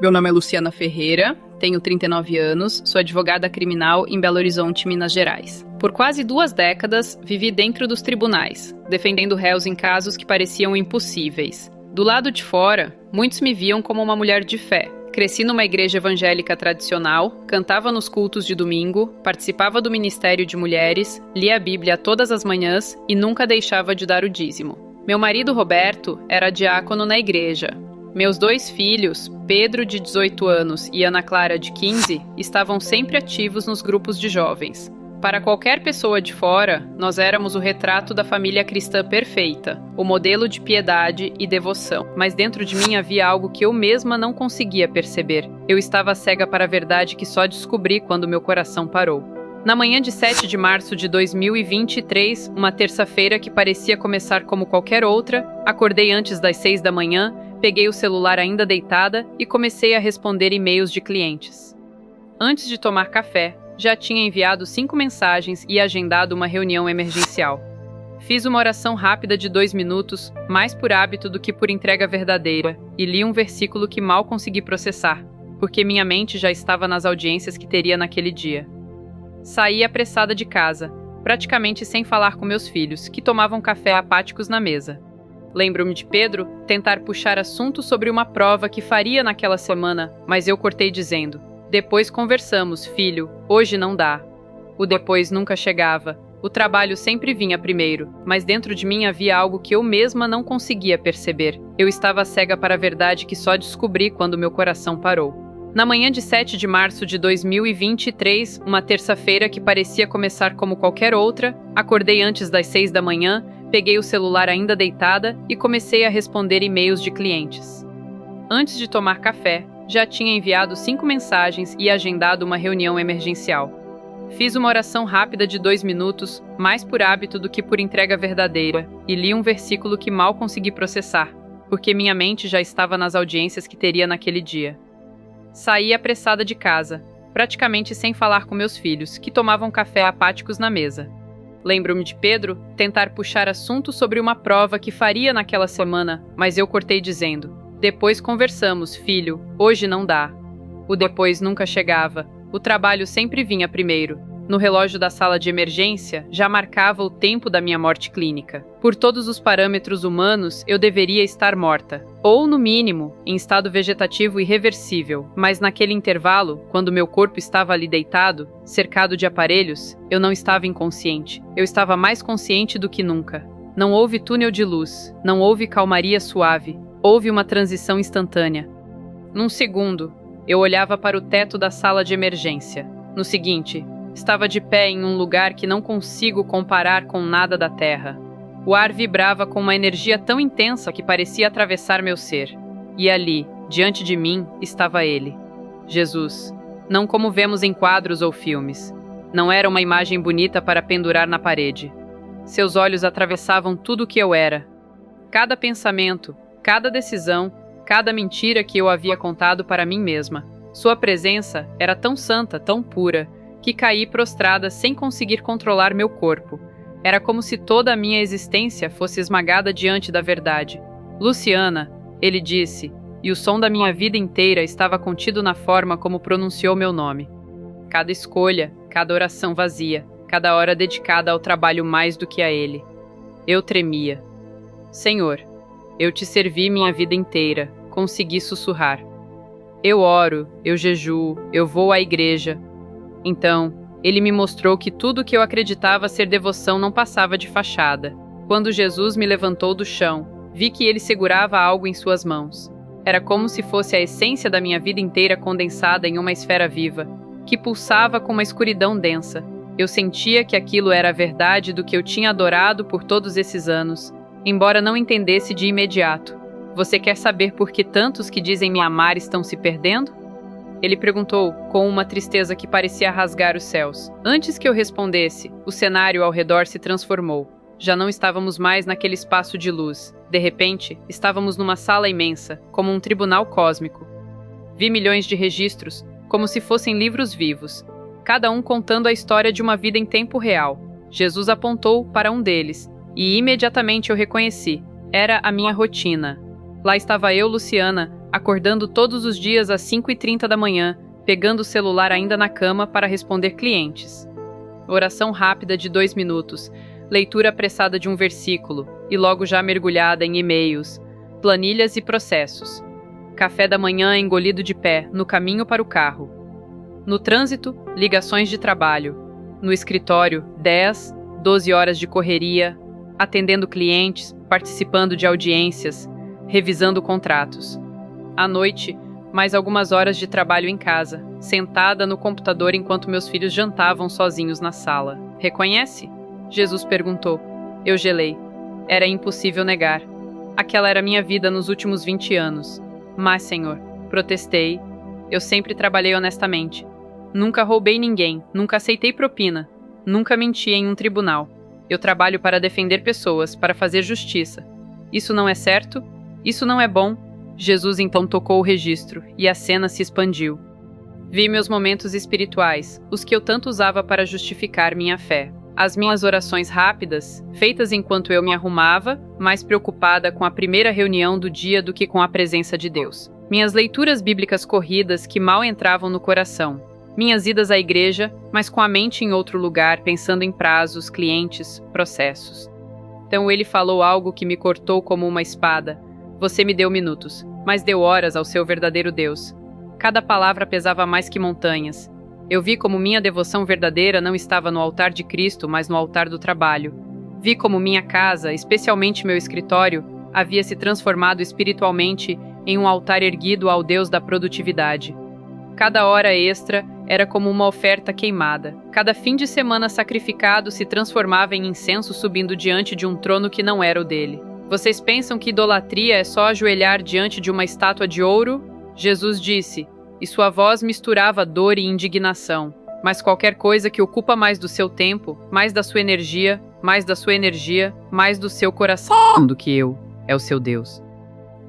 Meu nome é Luciana Ferreira, tenho 39 anos, sou advogada criminal em Belo Horizonte, Minas Gerais. Por quase 2 décadas, vivi dentro dos tribunais, defendendo réus em casos que pareciam impossíveis. Do lado de fora, muitos me viam como uma mulher de fé. Cresci numa igreja evangélica tradicional, cantava nos cultos de domingo, participava do ministério de mulheres, lia a Bíblia todas as manhãs e nunca deixava de dar o dízimo. Meu marido Roberto era diácono na igreja. Meus 2 filhos, Pedro, de 18 anos, e Ana Clara, de 15, estavam sempre ativos nos grupos de jovens. Para qualquer pessoa de fora, nós éramos o retrato da família cristã perfeita, o modelo de piedade e devoção. Mas dentro de mim havia algo que eu mesma não conseguia perceber. Eu estava cega para a verdade que só descobri quando meu coração parou. Na manhã de 7 de março de 2023, uma terça-feira que parecia começar como qualquer outra, acordei antes das 6 da manhã, peguei o celular ainda deitada e comecei a responder e-mails de clientes. Antes de tomar café, já tinha enviado 5 mensagens e agendado uma reunião emergencial. Fiz uma oração rápida de 2 minutos, mais por hábito do que por entrega verdadeira, e li um versículo que mal consegui processar, porque minha mente já estava nas audiências que teria naquele dia. Saí apressada de casa, praticamente sem falar com meus filhos, que tomavam café apáticos na mesa. Lembro-me de Pedro tentar puxar assunto sobre uma prova que faria naquela semana, mas eu cortei dizendo: "Depois conversamos, filho, hoje não dá." O depois nunca chegava. O trabalho sempre vinha primeiro, mas dentro de mim havia algo que eu mesma não conseguia perceber. Eu estava cega para a verdade que só descobri quando meu coração parou. Na manhã de 7 de março de 2023, uma terça-feira que parecia começar como qualquer outra, acordei antes das 6 da manhã, peguei o celular ainda deitada e comecei a responder e-mails de clientes. Antes de tomar café, já tinha enviado 5 mensagens e agendado uma reunião emergencial. Fiz uma oração rápida de 2 minutos, mais por hábito do que por entrega verdadeira, e li um versículo que mal consegui processar, porque minha mente já estava nas audiências que teria naquele dia. Saí apressada de casa, praticamente sem falar com meus filhos, que tomavam café apáticos na mesa. Lembro-me de Pedro tentar puxar assunto sobre uma prova que faria naquela semana, mas eu cortei dizendo: "Depois conversamos, filho, hoje não dá." O depois nunca chegava. O trabalho sempre vinha primeiro. No relógio da sala de emergência, já marcava o tempo da minha morte clínica. Por todos os parâmetros humanos, eu deveria estar morta. Ou, no mínimo, em estado vegetativo irreversível. Mas naquele intervalo, quando meu corpo estava ali deitado, cercado de aparelhos, eu não estava inconsciente. Eu estava mais consciente do que nunca. Não houve túnel de luz. Não houve calmaria suave. Houve uma transição instantânea. Num segundo, eu olhava para o teto da sala de emergência. No seguinte, estava de pé em um lugar que não consigo comparar com nada da Terra. O ar vibrava com uma energia tão intensa que parecia atravessar meu ser. E ali, diante de mim, estava ele, Jesus. Não como vemos em quadros ou filmes. Não era uma imagem bonita para pendurar na parede. Seus olhos atravessavam tudo o que eu era. Cada pensamento, cada decisão, cada mentira que eu havia contado para mim mesma. Sua presença era tão santa, tão pura, que caí prostrada sem conseguir controlar meu corpo. Era como se toda a minha existência fosse esmagada diante da verdade. "Luciana", ele disse, e o som da minha vida inteira estava contido na forma como pronunciou meu nome. Cada escolha, cada oração vazia, cada hora dedicada ao trabalho mais do que a ele. Eu tremia. "Senhor, eu te servi minha vida inteira", consegui sussurrar. "Eu oro, eu jejuo, eu vou à igreja." Então, ele me mostrou que tudo o que eu acreditava ser devoção não passava de fachada. Quando Jesus me levantou do chão, vi que ele segurava algo em suas mãos. Era como se fosse a essência da minha vida inteira condensada em uma esfera viva, que pulsava com uma escuridão densa. Eu sentia que aquilo era a verdade do que eu tinha adorado por todos esses anos, embora não entendesse de imediato. "Você quer saber por que tantos que dizem me amar estão se perdendo?" Ele perguntou, com uma tristeza que parecia rasgar os céus. Antes que eu respondesse, o cenário ao redor se transformou. Já não estávamos mais naquele espaço de luz. De repente, estávamos numa sala imensa, como um tribunal cósmico. Vi milhões de registros, como se fossem livros vivos, cada um contando a história de uma vida em tempo real. Jesus apontou para um deles, e imediatamente eu reconheci. Era a minha rotina. Lá estava eu, Luciana, acordando todos os dias às 5h30 da manhã, pegando o celular ainda na cama para responder clientes. Oração rápida de 2 minutos, leitura apressada de um versículo e logo já mergulhada em e-mails, planilhas e processos. Café da manhã engolido de pé, no caminho para o carro. No trânsito, ligações de trabalho. No escritório, 10, 12 horas de correria, atendendo clientes, participando de audiências, revisando contratos. À noite, mais algumas horas de trabalho em casa, sentada no computador enquanto meus filhos jantavam sozinhos na sala. Reconhece? Jesus perguntou. Eu gelei. Era impossível negar. Aquela era minha vida nos últimos 20 anos. Mas, Senhor, protestei. Eu sempre trabalhei honestamente. Nunca roubei ninguém, nunca aceitei propina, nunca menti em um tribunal. Eu trabalho para defender pessoas, para fazer justiça. Isso não é certo? Isso não é bom? Jesus então tocou o registro, e a cena se expandiu. Vi meus momentos espirituais, os que eu tanto usava para justificar minha fé. As minhas orações rápidas, feitas enquanto eu me arrumava, mais preocupada com a primeira reunião do dia do que com a presença de Deus. Minhas leituras bíblicas corridas que mal entravam no coração. Minhas idas à igreja, mas com a mente em outro lugar, pensando em prazos, clientes, processos. Então ele falou algo que me cortou como uma espada. Você me deu minutos, mas deu horas ao seu verdadeiro Deus. Cada palavra pesava mais que montanhas. Eu vi como minha devoção verdadeira não estava no altar de Cristo, mas no altar do trabalho. Vi como minha casa, especialmente meu escritório, havia se transformado espiritualmente em um altar erguido ao Deus da produtividade. Cada hora extra era como uma oferta queimada. Cada fim de semana sacrificado se transformava em incenso subindo diante de um trono que não era o dele. Vocês pensam que idolatria é só ajoelhar diante de uma estátua de ouro? Jesus disse, e sua voz misturava dor e indignação. Mas qualquer coisa que ocupa mais do seu tempo, mais da sua energia, mais da sua energia, mais do seu coração do que eu, é o seu Deus.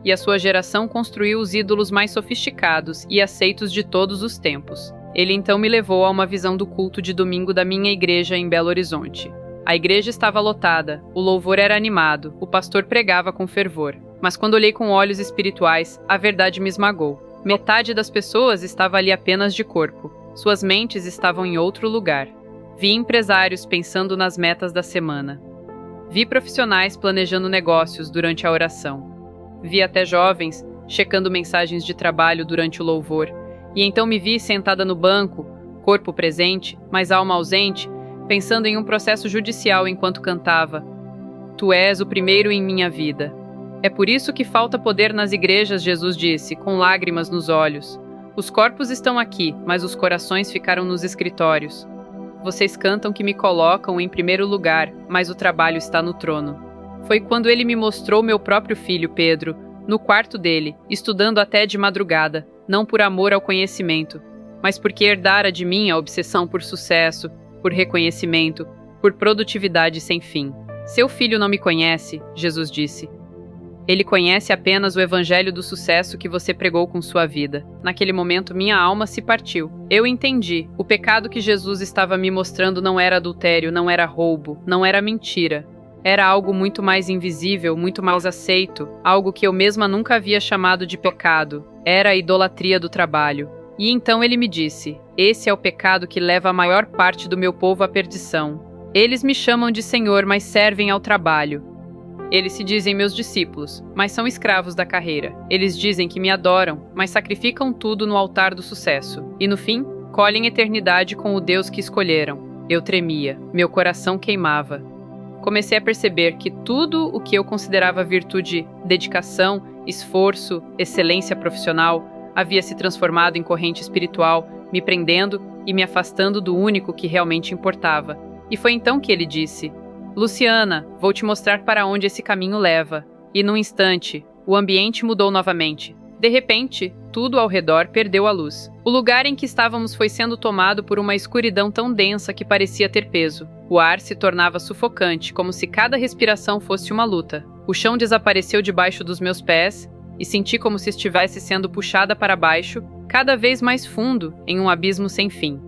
E a sua geração construiu os ídolos mais sofisticados e aceitos de todos os tempos. Ele então me levou a uma visão do culto de domingo da minha igreja em Belo Horizonte. A igreja estava lotada, o louvor era animado, o pastor pregava com fervor. Mas quando olhei com olhos espirituais, a verdade me esmagou. Metade das pessoas estava ali apenas de corpo. Suas mentes estavam em outro lugar. Vi empresários pensando nas metas da semana. Vi profissionais planejando negócios durante a oração. Vi até jovens checando mensagens de trabalho durante o louvor. E então me vi sentada no banco, corpo presente, mas alma ausente, pensando em um processo judicial enquanto cantava. Tu és o primeiro em minha vida. É por isso que falta poder nas igrejas, Jesus disse, com lágrimas nos olhos. Os corpos estão aqui, mas os corações ficaram nos escritórios. Vocês cantam que me colocam em primeiro lugar, mas o trabalho está no trono. Foi quando ele me mostrou meu próprio filho, Pedro, no quarto dele, estudando até de madrugada, não por amor ao conhecimento, mas porque herdara de mim a obsessão por sucesso, por reconhecimento, por produtividade sem fim. Seu filho não me conhece, Jesus disse. Ele conhece apenas o evangelho do sucesso que você pregou com sua vida. Naquele momento, minha alma se partiu. Eu entendi. O pecado que Jesus estava me mostrando não era adultério, não era roubo, não era mentira. Era algo muito mais invisível, muito mais aceito, algo que eu mesma nunca havia chamado de pecado. Era a idolatria do trabalho. E então ele me disse, esse é o pecado que leva a maior parte do meu povo à perdição. Eles me chamam de Senhor, mas servem ao trabalho. Eles se dizem meus discípulos, mas são escravos da carreira. Eles dizem que me adoram, mas sacrificam tudo no altar do sucesso. E no fim, colhem eternidade com o Deus que escolheram. Eu tremia, meu coração queimava. Comecei a perceber que tudo o que eu considerava virtude, dedicação, esforço, excelência profissional, havia se transformado em corrente espiritual, me prendendo e me afastando do único que realmente importava. E foi então que ele disse: Luciana, vou te mostrar para onde esse caminho leva. E num instante, o ambiente mudou novamente. De repente, tudo ao redor perdeu a luz. O lugar em que estávamos foi sendo tomado por uma escuridão tão densa que parecia ter peso. O ar se tornava sufocante, como se cada respiração fosse uma luta. O chão desapareceu debaixo dos meus pés e senti como se estivesse sendo puxada para baixo, cada vez mais fundo, em um abismo sem fim.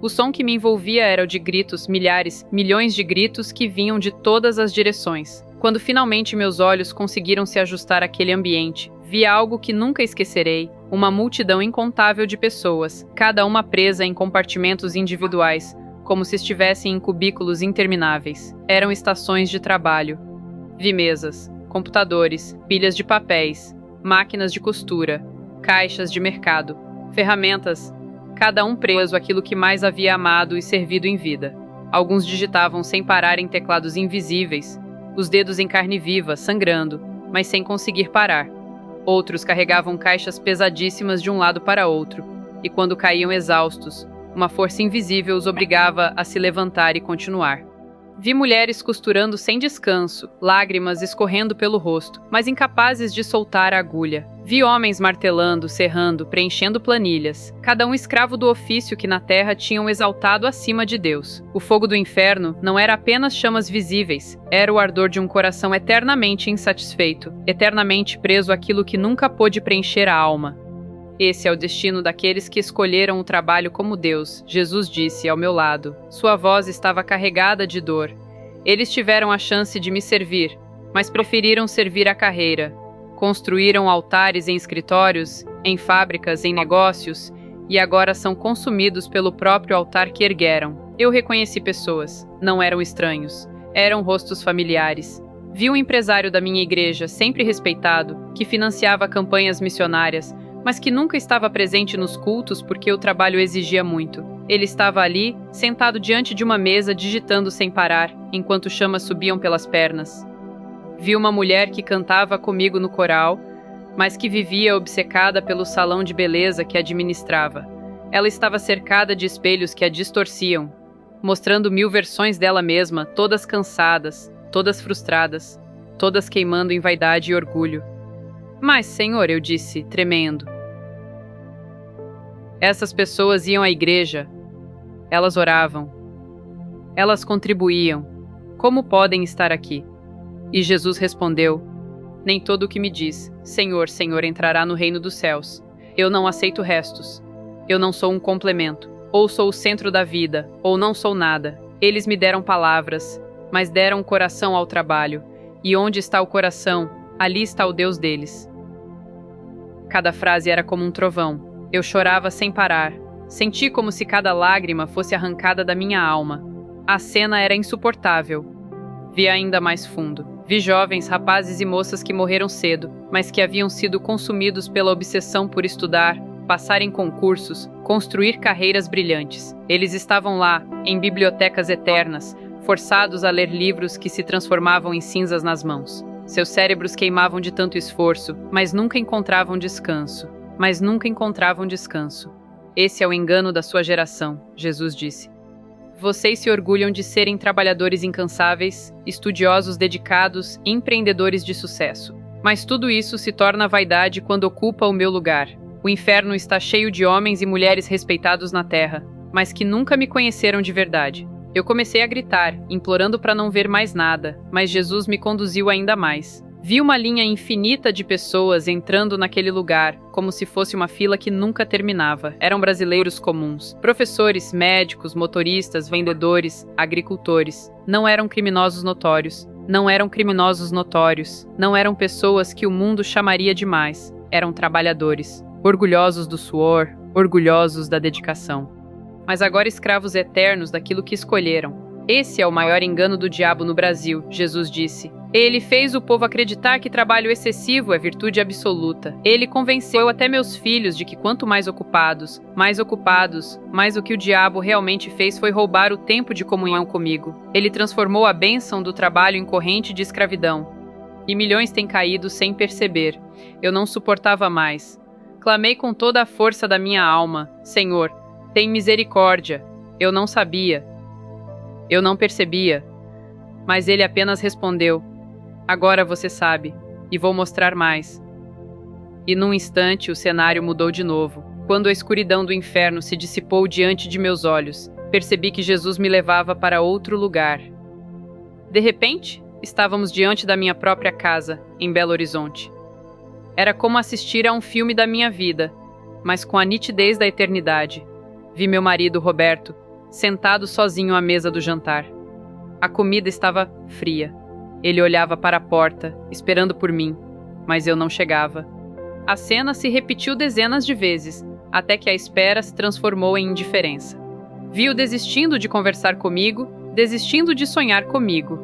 O som que me envolvia era o de gritos, milhares, milhões de gritos que vinham de todas as direções. Quando finalmente meus olhos conseguiram se ajustar àquele ambiente, vi algo que nunca esquecerei: uma multidão incontável de pessoas, cada uma presa em compartimentos individuais, como se estivessem em cubículos intermináveis. Eram estações de trabalho. Vi mesas, computadores, pilhas de papéis, máquinas de costura, caixas de mercado, ferramentas, cada um preso àquilo que mais havia amado e servido em vida. Alguns digitavam sem parar em teclados invisíveis, os dedos em carne viva, sangrando, mas sem conseguir parar. Outros carregavam caixas pesadíssimas de um lado para outro, e quando caíam exaustos, uma força invisível os obrigava a se levantar e continuar. Vi mulheres costurando sem descanso, lágrimas escorrendo pelo rosto, mas incapazes de soltar a agulha. Vi homens martelando, serrando, preenchendo planilhas, cada um escravo do ofício que na terra tinham exaltado acima de Deus. O fogo do inferno não era apenas chamas visíveis, era o ardor de um coração eternamente insatisfeito, eternamente preso àquilo que nunca pôde preencher a alma. Esse é o destino daqueles que escolheram o trabalho como Deus, Jesus disse ao meu lado. Sua voz estava carregada de dor. Eles tiveram a chance de me servir, mas preferiram servir a carreira. Construíram altares em escritórios, em fábricas, em negócios, e agora são consumidos pelo próprio altar que ergueram. Eu reconheci pessoas. Não eram estranhos. Eram rostos familiares. Vi um empresário da minha igreja, sempre respeitado, que financiava campanhas missionárias, mas que nunca estava presente nos cultos porque o trabalho exigia muito. Ele estava ali, sentado diante de uma mesa, digitando sem parar, enquanto chamas subiam pelas pernas. Vi uma mulher que cantava comigo no coral, mas que vivia obcecada pelo salão de beleza que administrava. Ela estava cercada de espelhos que a distorciam, mostrando 1000 versões dela mesma, todas cansadas, todas frustradas, todas queimando em vaidade e orgulho. Mas, Senhor, eu disse, tremendo. Essas pessoas iam à igreja. Elas oravam. Elas contribuíam. Como podem estar aqui? E Jesus respondeu: nem todo o que me diz, Senhor, Senhor, entrará no reino dos céus. Eu não aceito restos. Eu não sou um complemento. Ou sou o centro da vida, ou não sou nada. Eles me deram palavras, mas deram o coração ao trabalho. E onde está o coração, ali está o Deus deles. Cada frase era como um trovão. Eu chorava sem parar. Senti como se cada lágrima fosse arrancada da minha alma. A cena era insuportável. Vi ainda mais fundo. Vi jovens, rapazes e moças que morreram cedo, mas que haviam sido consumidos pela obsessão por estudar, passar em concursos, construir carreiras brilhantes. Eles estavam lá, em bibliotecas eternas, forçados a ler livros que se transformavam em cinzas nas mãos. Seus cérebros queimavam de tanto esforço, mas nunca encontravam descanso. Esse é o engano da sua geração, Jesus disse. Vocês se orgulham de serem trabalhadores incansáveis, estudiosos dedicados, empreendedores de sucesso. Mas tudo isso se torna vaidade quando ocupa o meu lugar. O inferno está cheio de homens e mulheres respeitados na terra, mas que nunca me conheceram de verdade. Eu comecei a gritar, implorando para não ver mais nada, mas Jesus me conduziu ainda mais. Vi uma linha infinita de pessoas entrando naquele lugar, como se fosse uma fila que nunca terminava. Eram brasileiros comuns, professores, médicos, motoristas, vendedores, agricultores. Não eram criminosos notórios. Não eram pessoas que o mundo chamaria de mais. Eram trabalhadores, orgulhosos do suor, orgulhosos da dedicação. Mas agora escravos eternos daquilo que escolheram. Esse é o maior engano do diabo no Brasil, Jesus disse. Ele fez o povo acreditar que trabalho excessivo é virtude absoluta. Ele convenceu até meus filhos de que quanto mais ocupados, mas o que o diabo realmente fez foi roubar o tempo de comunhão comigo. Ele transformou a bênção do trabalho em corrente de escravidão. E milhões têm caído sem perceber. Eu não suportava mais. Clamei com toda a força da minha alma: Senhor, tem misericórdia. Eu não sabia. Eu não percebia. Mas ele apenas respondeu: agora você sabe, e vou mostrar mais. E num instante o cenário mudou de novo. Quando a escuridão do inferno se dissipou diante de meus olhos, percebi que Jesus me levava para outro lugar. De repente, estávamos diante da minha própria casa, em Belo Horizonte. Era como assistir a um filme da minha vida, mas com a nitidez da eternidade. Vi meu marido, Roberto, sentado sozinho à mesa do jantar. A comida estava fria. Ele olhava para a porta, esperando por mim, mas eu não chegava. A cena se repetiu dezenas de vezes, até que a espera se transformou em indiferença. Vi-o desistindo de conversar comigo, desistindo de sonhar comigo.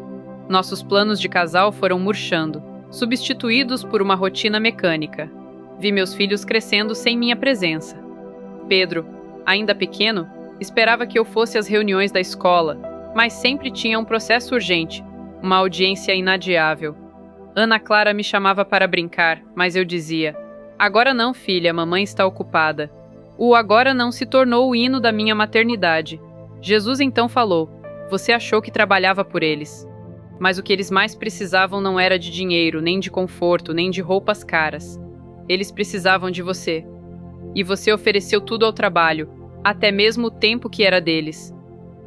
Nossos planos de casal foram murchando, substituídos por uma rotina mecânica. Vi meus filhos crescendo sem minha presença. Pedro, ainda pequeno, esperava que eu fosse às reuniões da escola, mas sempre tinha um processo urgente, uma audiência inadiável. Ana Clara me chamava para brincar, mas eu dizia: agora não, filha, mamãe está ocupada. O agora não se tornou o hino da minha maternidade. Jesus então falou: você achou que trabalhava por eles. Mas o que eles mais precisavam não era de dinheiro, nem de conforto, nem de roupas caras. Eles precisavam de você. E você ofereceu tudo ao trabalho, até mesmo o tempo que era deles.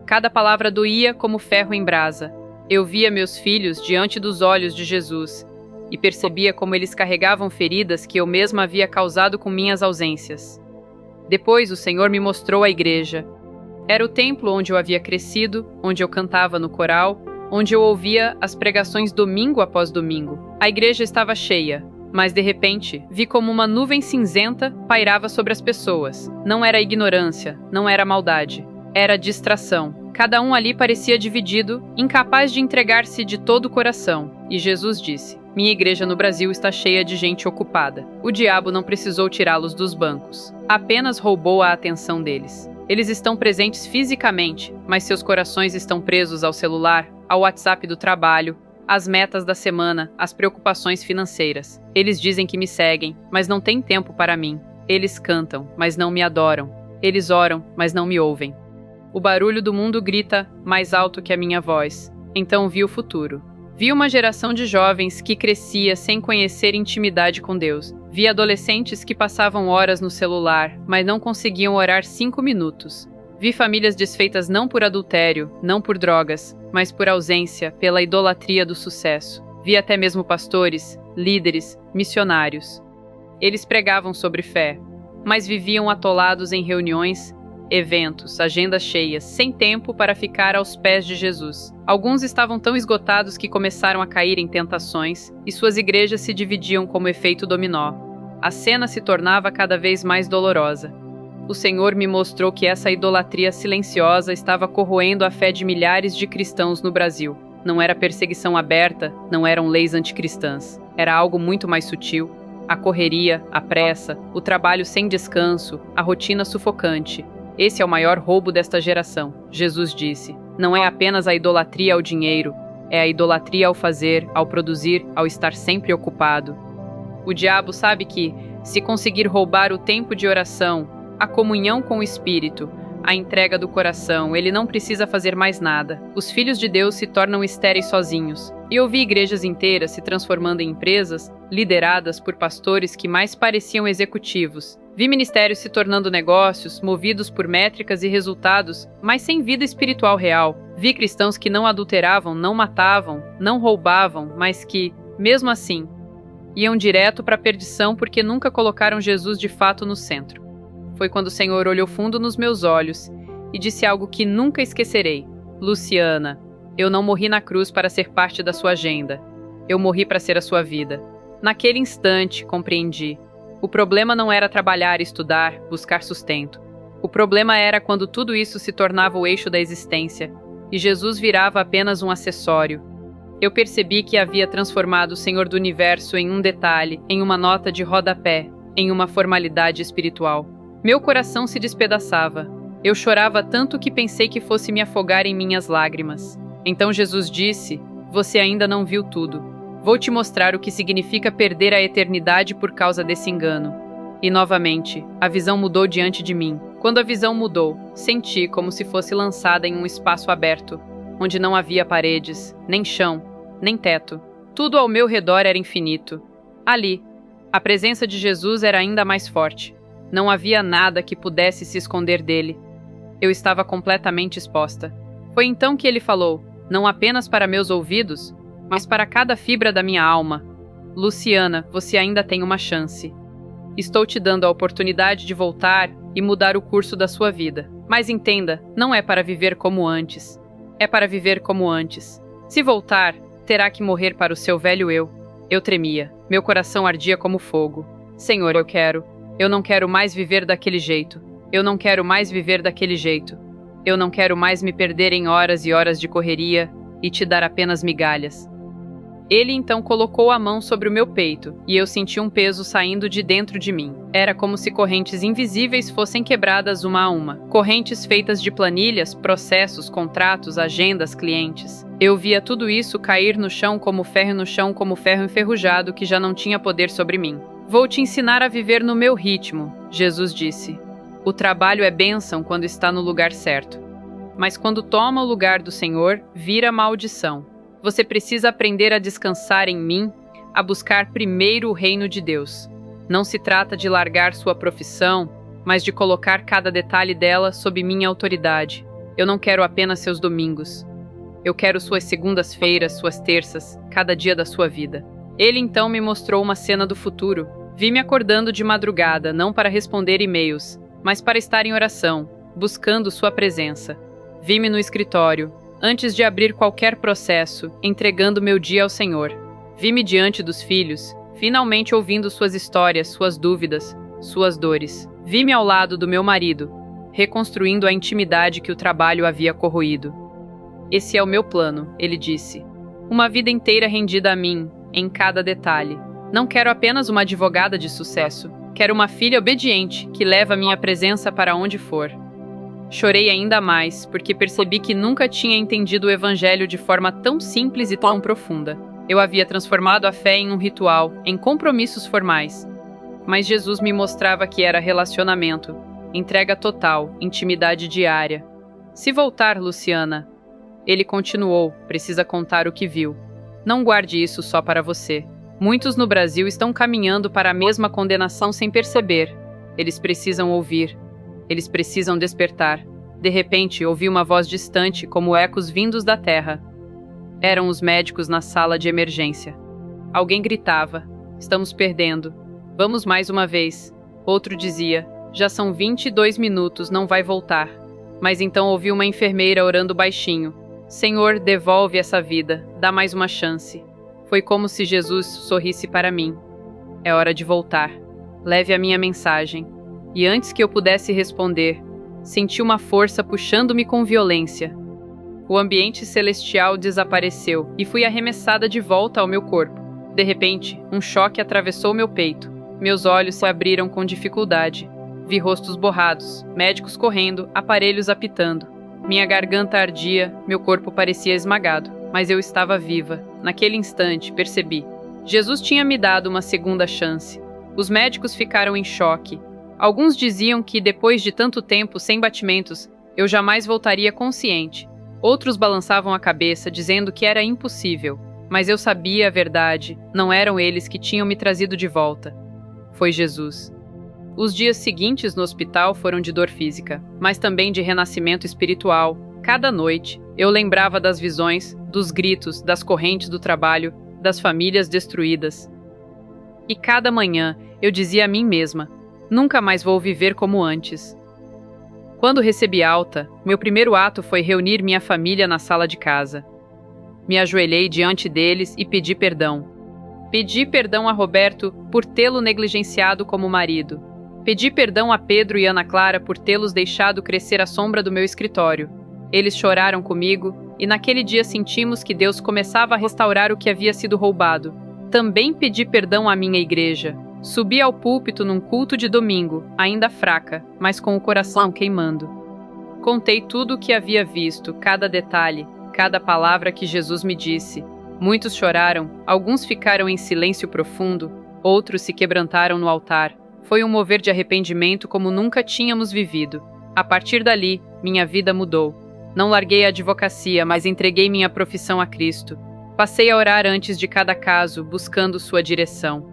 Cada palavra doía como ferro em brasa. Eu via meus filhos diante dos olhos de Jesus e percebia como eles carregavam feridas que eu mesma havia causado com minhas ausências. Depois o Senhor me mostrou a igreja. Era o templo onde eu havia crescido, onde eu cantava no coral, onde eu ouvia as pregações domingo após domingo. A igreja estava cheia, mas de repente vi como uma nuvem cinzenta pairava sobre as pessoas. Não era ignorância, não era maldade, era distração. Cada um ali parecia dividido, incapaz de entregar-se de todo o coração. E Jesus disse: minha igreja no Brasil está cheia de gente ocupada. O diabo não precisou tirá-los dos bancos, apenas roubou a atenção deles. Eles estão presentes fisicamente, mas seus corações estão presos ao celular, ao WhatsApp do trabalho, às metas da semana, às preocupações financeiras. Eles dizem que me seguem, mas não têm tempo para mim. Eles cantam, mas não me adoram. Eles oram, mas não me ouvem. O barulho do mundo grita mais alto que a minha voz. Então vi o futuro. Vi uma geração de jovens que crescia sem conhecer intimidade com Deus. Vi adolescentes que passavam horas no celular, mas não conseguiam orar 5 minutos. Vi famílias desfeitas não por adultério, não por drogas, mas por ausência, pela idolatria do sucesso. Vi até mesmo pastores, líderes, missionários. Eles pregavam sobre fé, mas viviam atolados em reuniões, eventos, agendas cheias, sem tempo para ficar aos pés de Jesus. Alguns estavam tão esgotados que começaram a cair em tentações, e suas igrejas se dividiam como efeito dominó. A cena se tornava cada vez mais dolorosa. O Senhor me mostrou que essa idolatria silenciosa estava corroendo a fé de milhares de cristãos no Brasil. Não era perseguição aberta, não eram leis anticristãs. Era algo muito mais sutil. A correria, a pressa, o trabalho sem descanso, a rotina sufocante. Esse é o maior roubo desta geração, Jesus disse. Não é apenas a idolatria ao dinheiro, é a idolatria ao fazer, ao produzir, ao estar sempre ocupado. O diabo sabe que, se conseguir roubar o tempo de oração, a comunhão com o Espírito, a entrega do coração, ele não precisa fazer mais nada. Os filhos de Deus se tornam estéreis sozinhos. E eu vi igrejas inteiras se transformando em empresas, lideradas por pastores que mais pareciam executivos. Vi ministérios se tornando negócios, movidos por métricas e resultados, mas sem vida espiritual real. Vi cristãos que não adulteravam, não matavam, não roubavam, mas que, mesmo assim, iam direto para a perdição porque nunca colocaram Jesus de fato no centro. Foi quando o Senhor olhou fundo nos meus olhos e disse algo que nunca esquecerei. Luciana, eu não morri na cruz para ser parte da sua agenda. Eu morri para ser a sua vida. Naquele instante, compreendi. O problema não era trabalhar, estudar, buscar sustento. O problema era quando tudo isso se tornava o eixo da existência e Jesus virava apenas um acessório. Eu percebi que havia transformado o Senhor do Universo em um detalhe, em uma nota de rodapé, em uma formalidade espiritual. Meu coração se despedaçava. Eu chorava tanto que pensei que fosse me afogar em minhas lágrimas. Então Jesus disse: você ainda não viu tudo. Vou te mostrar o que significa perder a eternidade por causa desse engano. E novamente, a visão mudou diante de mim. Quando a visão mudou, senti como se fosse lançada em um espaço aberto, onde não havia paredes, nem chão, nem teto. Tudo ao meu redor era infinito. Ali, a presença de Jesus era ainda mais forte. Não havia nada que pudesse se esconder dele. Eu estava completamente exposta. Foi então que ele falou, não apenas para meus ouvidos, mas para cada fibra da minha alma: Luciana, você ainda tem uma chance. Estou te dando a oportunidade de voltar e mudar o curso da sua vida. Mas entenda, não é para viver como antes. É para viver como antes. Se voltar, Terá que morrer para o seu velho eu. Eu tremia. Meu coração ardia como fogo. Senhor, eu não quero mais viver daquele jeito. Eu não quero mais viver daquele jeito. Eu não quero mais me perder em horas e horas de correria e te dar apenas migalhas. Ele então colocou a mão sobre o meu peito e eu senti um peso saindo de dentro de mim. Era como se correntes invisíveis fossem quebradas uma a uma. Correntes feitas de planilhas, processos, contratos, agendas, clientes. Eu via tudo isso cair no chão, como ferro enferrujado que já não tinha poder sobre mim. Vou te ensinar a viver no meu ritmo, Jesus disse. O trabalho é bênção quando está no lugar certo. Mas quando toma o lugar do Senhor, vira maldição. Você precisa aprender a descansar em mim, a buscar primeiro o reino de Deus. Não se trata de largar sua profissão, mas de colocar cada detalhe dela sob minha autoridade. Eu não quero apenas seus domingos. Eu quero suas segundas-feiras, suas terças, cada dia da sua vida. Ele então me mostrou uma cena do futuro. Vi-me acordando de madrugada, não para responder e-mails, mas para estar em oração, buscando sua presença. Vi-me no escritório, antes de abrir qualquer processo, entregando meu dia ao Senhor. Vi-me diante dos filhos, finalmente ouvindo suas histórias, suas dúvidas, suas dores. Vi-me ao lado do meu marido, reconstruindo a intimidade que o trabalho havia corroído. Esse é o meu plano, ele disse. Uma vida inteira rendida a mim, em cada detalhe. Não quero apenas uma advogada de sucesso. Quero uma filha obediente, que leva minha presença para onde for. Chorei ainda mais, porque percebi que nunca tinha entendido o Evangelho de forma tão simples e tão profunda. Eu havia transformado a fé em um ritual, em compromissos formais. Mas Jesus me mostrava que era relacionamento, entrega total, intimidade diária. Se voltar, Luciana, ele continuou, precisa contar o que viu. Não guarde isso só para você. Muitos no Brasil estão caminhando para a mesma condenação sem perceber. Eles precisam ouvir. Eles precisam despertar. De repente, ouvi uma voz distante, como ecos vindos da terra. Eram os médicos na sala de emergência. Alguém gritava: "Estamos perdendo. Vamos mais uma vez." Outro dizia: "Já são 22 minutos, não vai voltar." Mas então ouvi uma enfermeira orando baixinho: "Senhor, devolve essa vida, dá mais uma chance." Foi como se Jesus sorrisse para mim. "É hora de voltar. Leve a minha mensagem." E antes que eu pudesse responder, senti uma força puxando-me com violência. O ambiente celestial desapareceu e fui arremessada de volta ao meu corpo. De repente, um choque atravessou meu peito. Meus olhos se abriram com dificuldade. Vi rostos borrados, médicos correndo, aparelhos apitando. Minha garganta ardia, meu corpo parecia esmagado, mas eu estava viva. Naquele instante, percebi. Jesus tinha me dado uma segunda chance. Os médicos ficaram em choque. Alguns diziam que, depois de tanto tempo sem batimentos, eu jamais voltaria consciente. Outros balançavam a cabeça, dizendo que era impossível. Mas eu sabia a verdade, não eram eles que tinham me trazido de volta. Foi Jesus. Os dias seguintes no hospital foram de dor física, mas também de renascimento espiritual. Cada noite, eu lembrava das visões, dos gritos, das correntes do trabalho, das famílias destruídas. E cada manhã, eu dizia a mim mesma: nunca mais vou viver como antes. Quando recebi alta, meu primeiro ato foi reunir minha família na sala de casa. Me ajoelhei diante deles e pedi perdão. Pedi perdão a Roberto por tê-lo negligenciado como marido. Pedi perdão a Pedro e Ana Clara por tê-los deixado crescer à sombra do meu escritório. Eles choraram comigo e naquele dia sentimos que Deus começava a restaurar o que havia sido roubado. Também pedi perdão à minha igreja. Subi ao púlpito num culto de domingo, ainda fraca, mas com o coração queimando. Contei tudo o que havia visto, cada detalhe, cada palavra que Jesus me disse. Muitos choraram, alguns ficaram em silêncio profundo, outros se quebrantaram no altar. Foi um mover de arrependimento como nunca tínhamos vivido. A partir dali, minha vida mudou. Não larguei a advocacia, mas entreguei minha profissão a Cristo. Passei a orar antes de cada caso, buscando sua direção.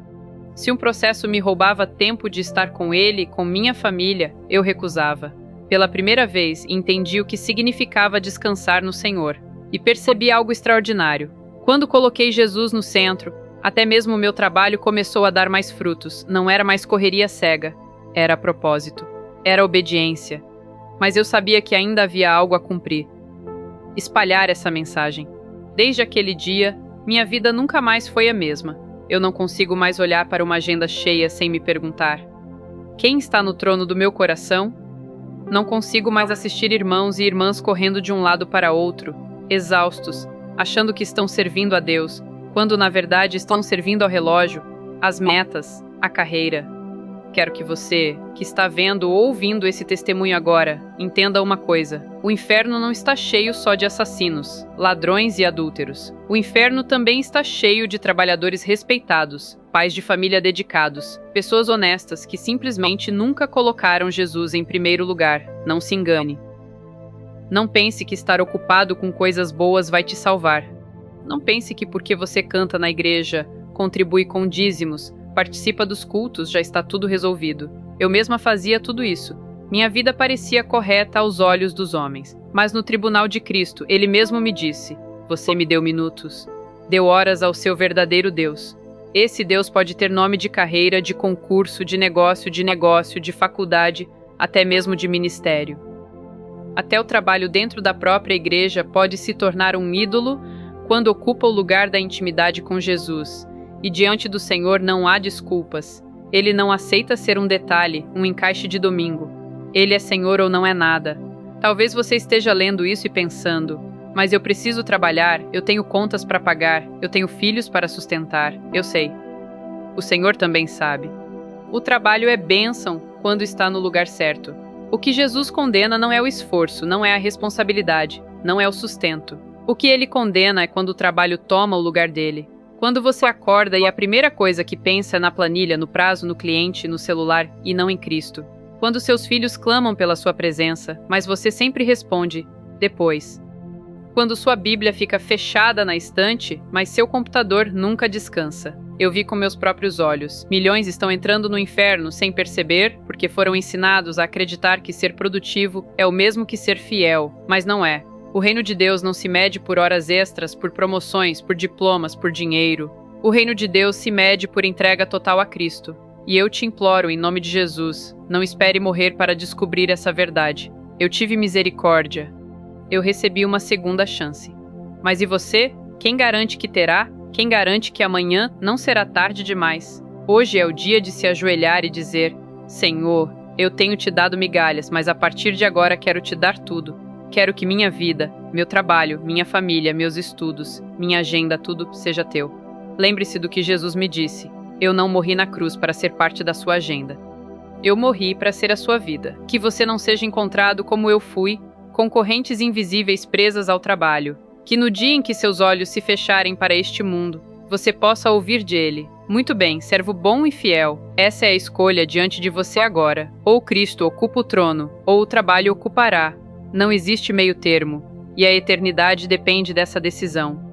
Se um processo me roubava tempo de estar com ele, com minha família, eu recusava. Pela primeira vez, entendi o que significava descansar no Senhor. E percebi algo extraordinário. Quando coloquei Jesus no centro, até mesmo o meu trabalho começou a dar mais frutos. Não era mais correria cega. Era propósito. Era obediência. Mas eu sabia que ainda havia algo a cumprir. Espalhar essa mensagem. Desde aquele dia, Minha vida nunca mais foi a mesma. Eu não consigo mais olhar para uma agenda cheia sem me perguntar: quem está no trono do meu coração? Não consigo mais assistir irmãos e irmãs correndo de um lado para outro, exaustos, achando que estão servindo a Deus, quando na verdade estão servindo ao relógio, às metas, à carreira. Quero que você, que está vendo ou ouvindo esse testemunho agora, entenda uma coisa: o inferno não está cheio só de assassinos, ladrões e adúlteros. O inferno também está cheio de trabalhadores respeitados, pais de família dedicados, pessoas honestas que simplesmente nunca colocaram Jesus em primeiro lugar. Não se engane. Não pense que estar ocupado com coisas boas vai te salvar. Não pense que porque você canta na igreja, contribui com dízimos, participa dos cultos, já está tudo resolvido. Eu mesma fazia tudo isso. Minha vida parecia correta aos olhos dos homens. Mas no tribunal de Cristo, ele mesmo me disse: você me deu minutos. Deu horas ao seu verdadeiro Deus. Esse Deus pode ter nome de carreira, de concurso, de negócio, de faculdade, até mesmo de ministério. Até o trabalho dentro da própria igreja pode se tornar um ídolo quando ocupa o lugar da intimidade com Jesus. E diante do Senhor não há desculpas. Ele não aceita ser um detalhe, um encaixe de domingo. Ele é Senhor ou não é nada. Talvez você esteja lendo isso e pensando: mas eu preciso trabalhar, eu tenho contas para pagar, eu tenho filhos para sustentar. Eu sei. O Senhor também sabe. O trabalho é bênção quando está no lugar certo. O que Jesus condena não é o esforço, não é a responsabilidade, não é o sustento. O que ele condena é quando o trabalho toma o lugar dele. Quando você acorda e a primeira coisa que pensa é na planilha, no prazo, no cliente, no celular e não em Cristo. Quando seus filhos clamam pela sua presença, mas você sempre responde: depois. Quando sua Bíblia fica fechada na estante, mas seu computador nunca descansa. Eu vi com meus próprios olhos. Milhões estão entrando no inferno sem perceber, porque foram ensinados a acreditar que ser produtivo é o mesmo que ser fiel, mas não é. O reino de Deus não se mede por horas extras, por promoções, por diplomas, por dinheiro. O reino de Deus se mede por entrega total a Cristo. E eu te imploro, em nome de Jesus, não espere morrer para descobrir essa verdade. Eu tive misericórdia. Eu recebi uma segunda chance. Mas e você? Quem garante que terá? Quem garante que amanhã não será tarde demais? Hoje é o dia de se ajoelhar e dizer: Senhor, eu tenho te dado migalhas, mas a partir de agora quero te dar tudo. Quero que minha vida, meu trabalho, minha família, meus estudos, minha agenda, tudo seja teu. Lembre-se do que Jesus me disse: eu não morri na cruz para ser parte da sua agenda. Eu morri para ser a sua vida. Que você não seja encontrado como eu fui, com correntes invisíveis presas ao trabalho. Que no dia em que seus olhos se fecharem para este mundo, você possa ouvir dele: muito bem, servo bom e fiel. Essa é a escolha diante de você agora. Ou Cristo ocupa o trono, ou o trabalho ocupará. Não existe meio termo, e a eternidade depende dessa decisão.